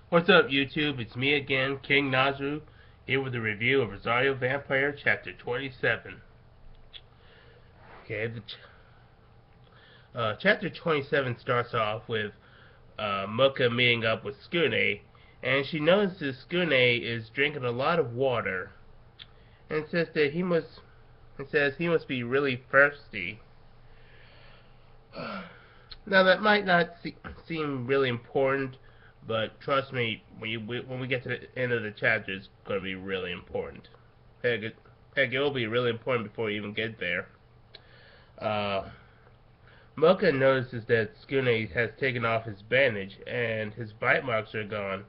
What's up, YouTube? It's me again, King Nazru, here with a review of Rosario Vampire Chapter 27. Okay, Chapter 27 starts off with Mocha meeting up with Tsukune, and she notices Tsukune is drinking a lot of water, and says he must be really thirsty. Now that might not seem really important, but trust me, when we get to the end of the chapter, it's going to be really important. Heck, it will be really important before we even get there. Uh, Mocha notices that Tsukune has taken off his bandage and his bite marks are gone,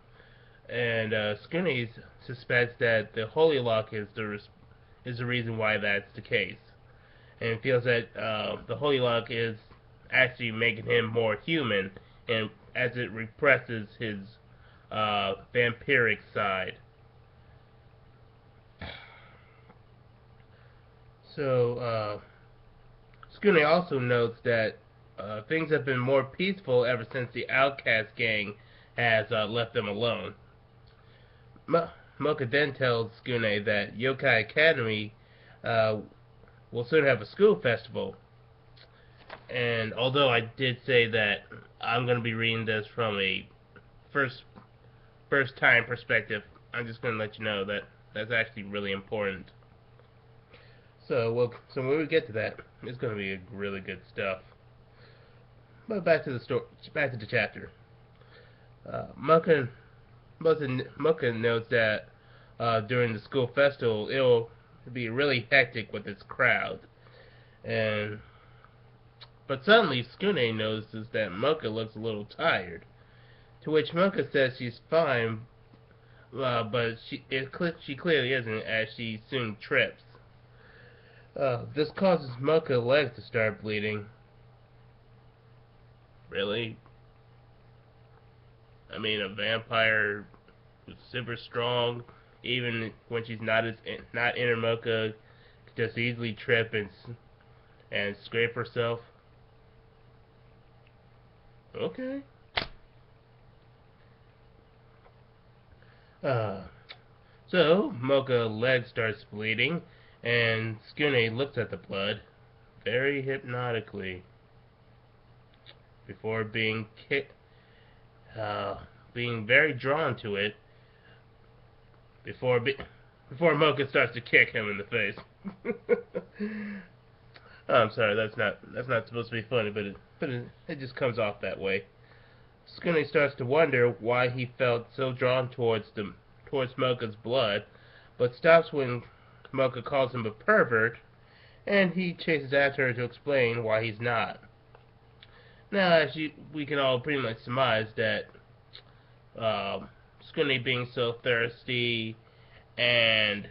and Tsukune suspects that the Holy Lock is the reason why that's the case, and feels that the Holy Lock is actually making him more human, and as it represses his vampiric side. So, Tsukune also notes that things have been more peaceful ever since the Outcast gang has left them alone. Mocha then tells Tsukune that Yokai Academy uh, will soon have a school festival. And although I did say that I'm going to be reading this from a first first time perspective, I'm just going to let you know that that's actually really important. So when we get to that, it's going to be really good stuff. But back to the story, back to the chapter. Uh, Mocha, Mocha notes that during the school festival, it'll be really hectic with its crowd, and but suddenly Tsukune notices that Mocha looks a little tired. To which Mocha says she's fine, but she clearly isn't, as she soon trips. This causes Mocha's legs to start bleeding. Really? I mean, a vampire who's super strong, even when she's not inner Mocha, could just easily trip and scrape herself. Okay. Uh, so Mocha's leg starts bleeding, and Tsukune looks at the blood very hypnotically before being very drawn to it before before Mocha starts to kick him in the face. Oh, I'm sorry, that's not supposed to be funny, but it just comes off that way. Tsukune starts to wonder why he felt so drawn towards Mocha's blood, but stops when Mocha calls him a pervert, and he chases after her to explain why he's not. Now, we can all pretty much surmise that Tsukune being so thirsty and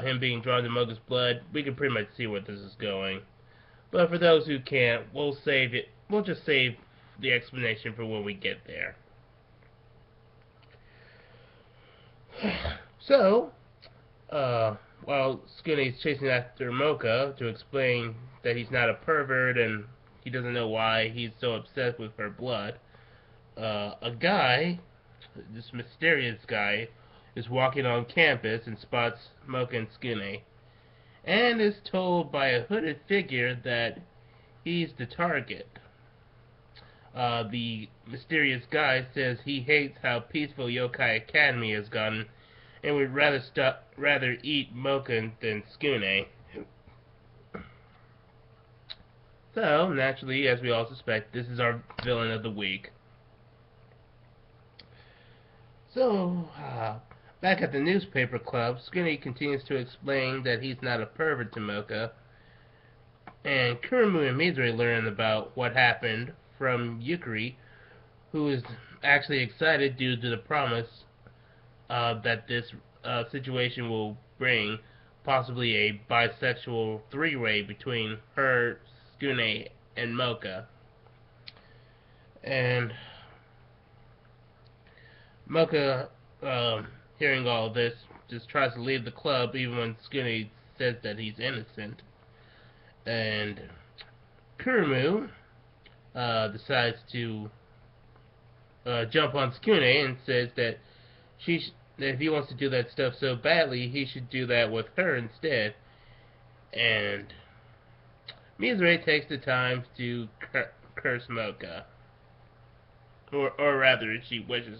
him being drawn to Mocha's blood, we can pretty much see where this is going. But for those who can't, we'll save it. We'll just save the explanation for when we get there. So, while Skinny's chasing after Mocha to explain that he's not a pervert and he doesn't know why he's so obsessed with her blood, a guy, this mysterious guy, is walking on campus and spots Mocha and Skinny, and is told by a hooded figure that he's the target. The mysterious guy says he hates how peaceful Yokai Academy has gotten and would rather eat Mocha than Tsukune. So, naturally, as we all suspect, this is our villain of the week. So, back at the newspaper club, Skinny continues to explain that he's not a pervert to Mocha, and Kurumu and Mizuri learn about what happened from Yukari, who is actually excited due to the promise that this situation will bring possibly a bisexual three-way between her, Tsukune, and Mocha. And Mocha, hearing all of this, just tries to leave the club even when Tsukune says that he's innocent. And Kurumu decides to jump on Tsukune and says that that if he wants to do that stuff so badly, he should do that with her instead. And Mizure takes the time to curse Mocha, or rather, she wishes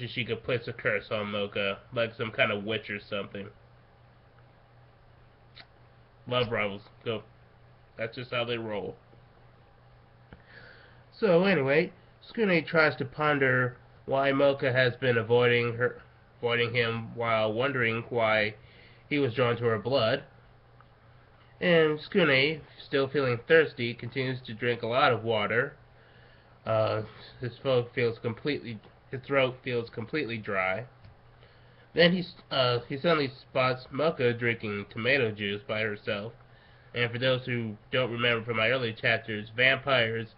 she could place a curse on Mocha, like some kind of witch or something. Love rivals, go. That's just how they roll. So anyway, Tsukune tries to ponder why Mocha has been avoiding him, while wondering why he was drawn to her blood. And Tsukune, still feeling thirsty, continues to drink a lot of water. His throat feels completely dry. Then he suddenly spots Mocha drinking tomato juice by herself. And for those who don't remember from my earlier chapters, vampires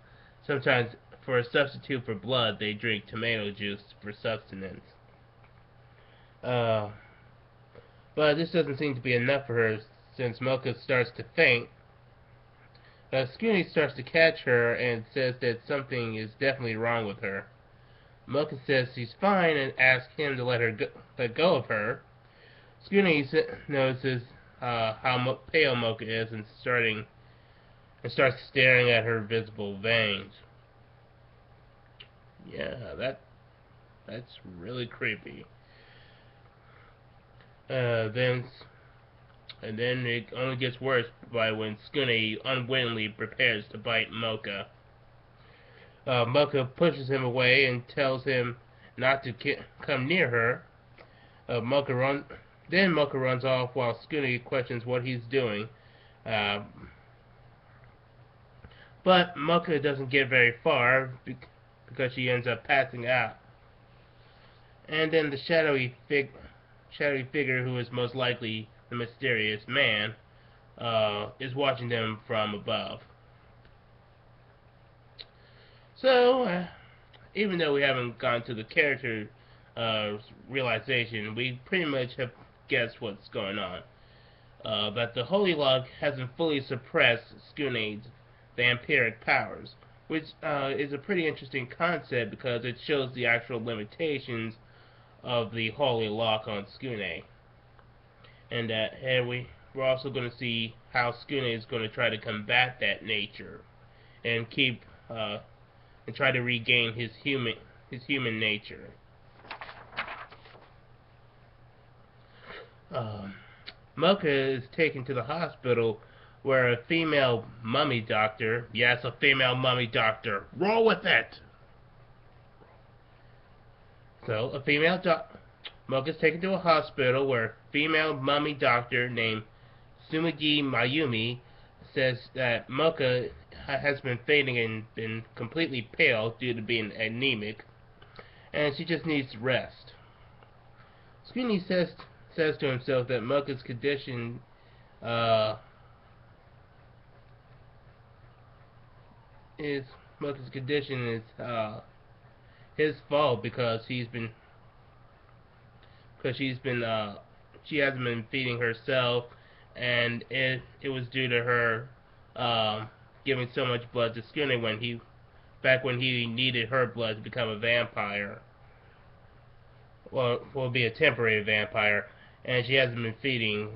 sometimes, for a substitute for blood, they drink tomato juice for sustenance. But this doesn't seem to be enough for her, since Mocha starts to faint. Tsukune starts to catch her and says that something is definitely wrong with her. Mocha says she's fine and asks him to let go of her. Tsukune notices how pale Mocha is and starts staring at her visible veins. Yeah, that's really creepy. Then it only gets worse by when Tsukune unwittingly prepares to bite Mocha. Mocha pushes him away and tells him not to come near her. Mocha runs off while Tsukune questions what he's doing. But Mocha doesn't get very far because she ends up passing out. And then the shadowy figure, who is most likely the mysterious man, is watching them from above. So, even though we haven't gone to the character realization, we pretty much have guessed what's going on. That the Holy Lock hasn't fully suppressed Tsukune's vampiric powers, which is a pretty interesting concept because it shows the actual limitations of the Holy Lock on Tsukune. And we're also going to see how Tsukune is going to try to combat that nature and try to regain his human nature. Mocha is taken to the hospital where a female mummy doctor, yes, a female mummy doctor, roll with it! So, Mocha's taken to a hospital where a female mummy doctor named Sumigi Mayumi says that Mocha has been fading and been completely pale due to being anemic, and she just needs rest. Tsukune says to himself that Mocha's condition is his fault because she hasn't been feeding herself, and it was due to her giving so much blood to Tsukune back when he needed her blood to become a vampire. Well, will be a temporary vampire, and she hasn't been feeding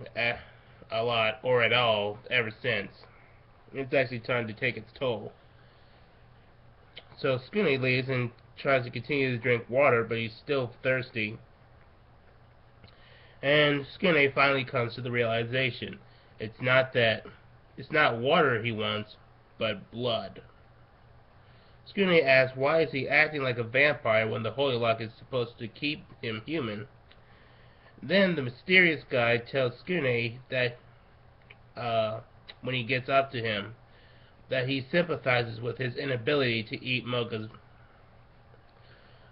a lot or at all ever since. It's actually time to take its toll. So Tsukune leaves and tries to continue to drink water, but he's still thirsty. And Tsukune finally comes to the realization it's not water he wants, but blood. Tsukune asks why is he acting like a vampire when the Holy Lock is supposed to keep him human. Then the mysterious guy tells Tsukune that when he gets up to him, that he sympathizes with his inability to eat Mocha's.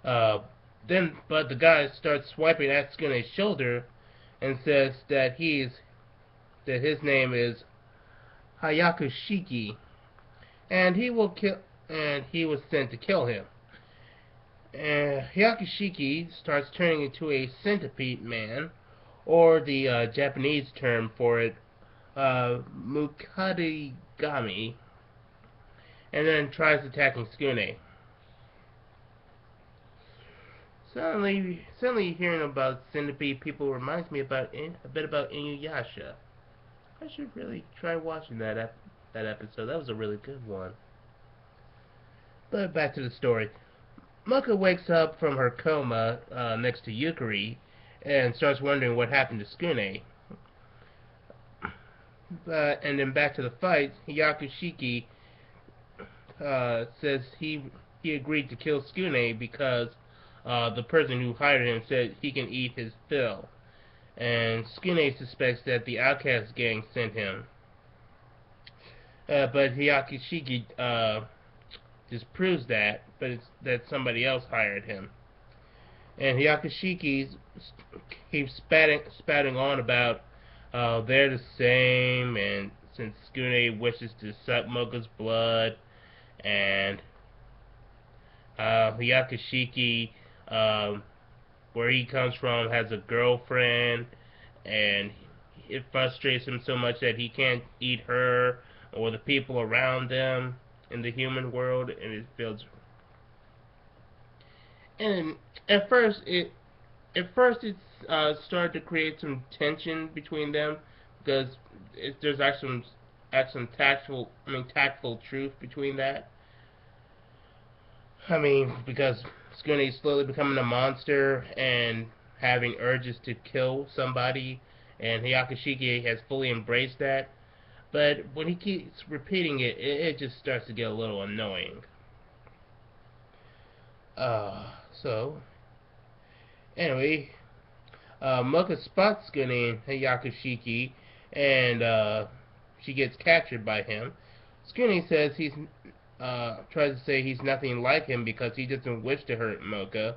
But the guy starts swiping at Tsukune's shoulder and says that his name is Hayakushiki, and he was sent to kill him. And Hayakushiki starts turning into a centipede man, or the Japanese term for it, Mukadigami. and then tries attacking Tsukune. Suddenly hearing about centipede people reminds me a bit about Inuyasha. I should really try watching that episode. That was a really good one. But back to the story. Muka wakes up from her coma next to Yukari and starts wondering what happened to Tsukune. And then back to the fight, Hyakushiki says he agreed to kill Tsukune because the person who hired him said he can eat his fill. And Tsukune suspects that the Outcast gang sent him. But Hyakushiki disproves that, but it's that somebody else hired him. And Hyakushiki keeps spouting on about they're the same, and since Tsukune wishes to suck Mocha's blood, and Hyakushiki, where he comes from, has a girlfriend, and it frustrates him so much that he can't eat her or the people around them in the human world, and it feels. And at first it started to create some tension between them because there's actually some tactful truth between that. I mean, because Tsukune is slowly becoming a monster and having urges to kill somebody, and Hyakushiki has fully embraced that. But when he keeps repeating it, it just starts to get a little annoying. So, anyway, Mocha spots Tsukune and Hyakushiki, and she gets captured by him. Tsukune says tries to say he's nothing like him because he doesn't wish to hurt Mocha,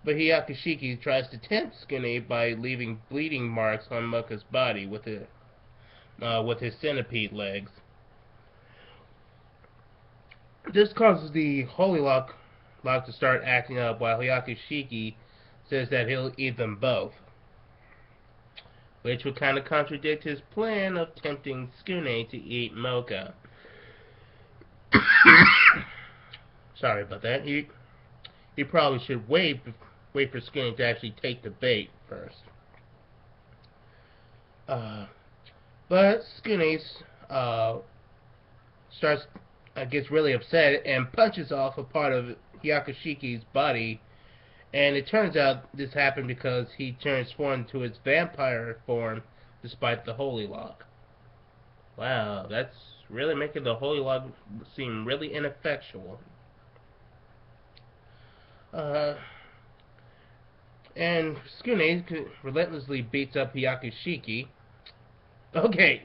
but Hyakushiki tries to tempt Tsukune by leaving bleeding marks on Mocha's body with his centipede legs. This causes the Holy Lock to start acting up, while Hyakushiki says that he'll eat them both, which would kind of contradict his plan of tempting Tsukune to eat Mocha. Sorry about that. He probably should wait for Tsukune to actually take the bait first. But Tsukune gets really upset and punches off a part of Hyakushiki's body, and it turns out this happened because he transformed to his vampire form despite the Holy Lock. Wow, that's really making the Holy Lock seem really ineffectual. And Tsukune relentlessly beats up Hyakushiki. Okay,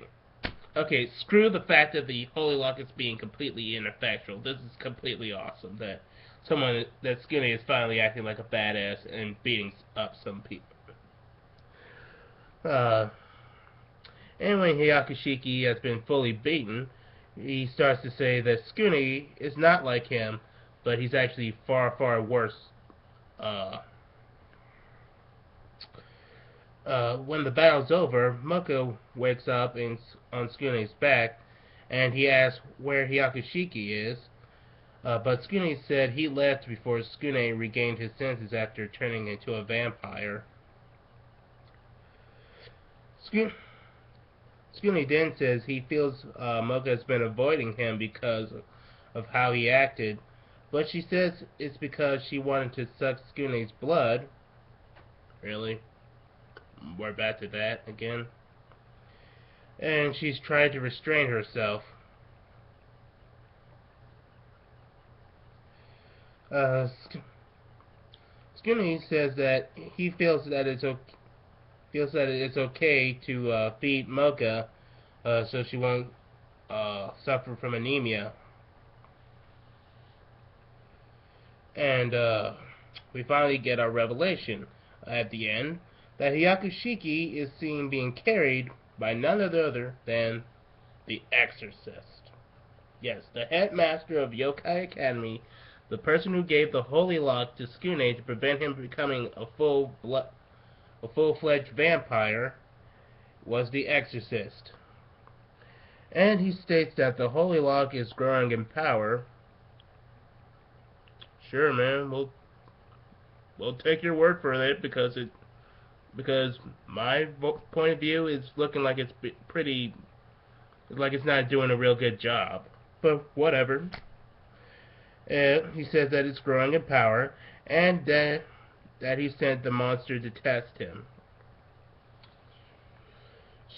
screw the fact that the Holy Lock is being completely ineffectual. This is completely awesome that Tsukune is finally acting like a badass and beating up some people. And when Hyakushiki has been fully beaten, he starts to say that Tsukune is not like him, but he's actually far, far worse. When the battle's over, Mocha wakes up on Tsukune's back, and he asks where Hyakushiki is, but Tsukune said he left before Tsukune regained his senses after turning into a vampire. Tsukune then says he feels Mocha has been avoiding him because of how he acted, but she says it's because she wanted to suck Tsukune's blood. Really? We're back to that again. And she's tried to restrain herself. Tsukune says that he feels that it's okay to feed Mocha, so she won't suffer from anemia. And we finally get our revelation at the end that Hyakushiki is seen being carried by none other than the Exorcist. Yes, the headmaster of Yokai Academy, the person who gave the Holy Lock to Tsukune to prevent him becoming a full-fledged vampire, was the Exorcist. And he states that the Holy Lock is growing in power. Sure, man, we'll take your word for it because my point of view is looking like it's pretty like it's not doing a real good job. But whatever. He says that it's growing in power and that he sent the monster to test him.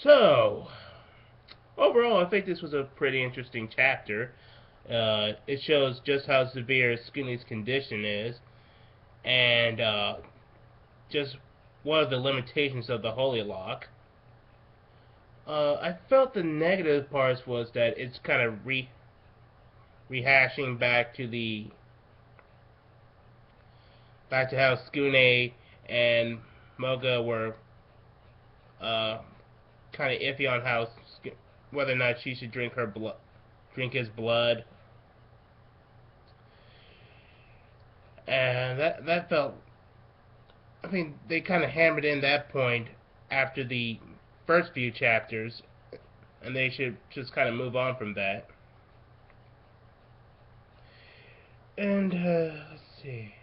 So, overall, I think this was a pretty interesting chapter. It shows just how severe Tsukune's condition is, and just one of the limitations of the Holy Lock. I felt the negative parts was that it's kind of rehashing back to how Tsukune and Moga were kind of iffy on whether or not she should drink his blood, and that felt. I mean, they kind of hammered in that point after the first few chapters, and they should just kind of move on from that. And let's see.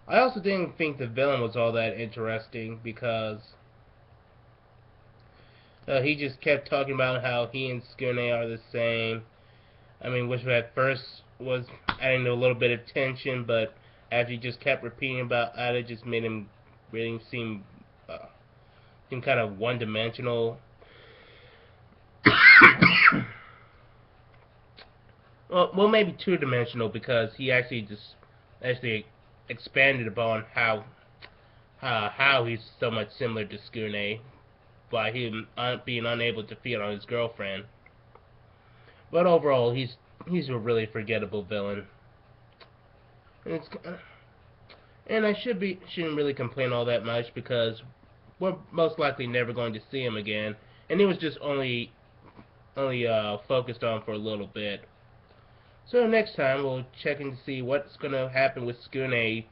I also didn't think the villain was all that interesting because he just kept talking about how he and Tsukune are the same. I mean, which at first was adding a little bit of tension, but as he just kept repeating about that, it just made him really seem kind of one-dimensional. well, maybe two-dimensional because he actually expanded upon how he's so much similar to Tsukune by him being unable to feed on his girlfriend. But overall, he's a really forgettable villain. And I shouldn't really complain all that much because we're most likely never going to see him again, and he was just only focused on for a little bit. So next time we'll check in to see what's going to happen with Tsukune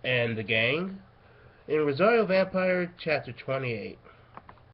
and the gang in Rosario Vampire Chapter 28.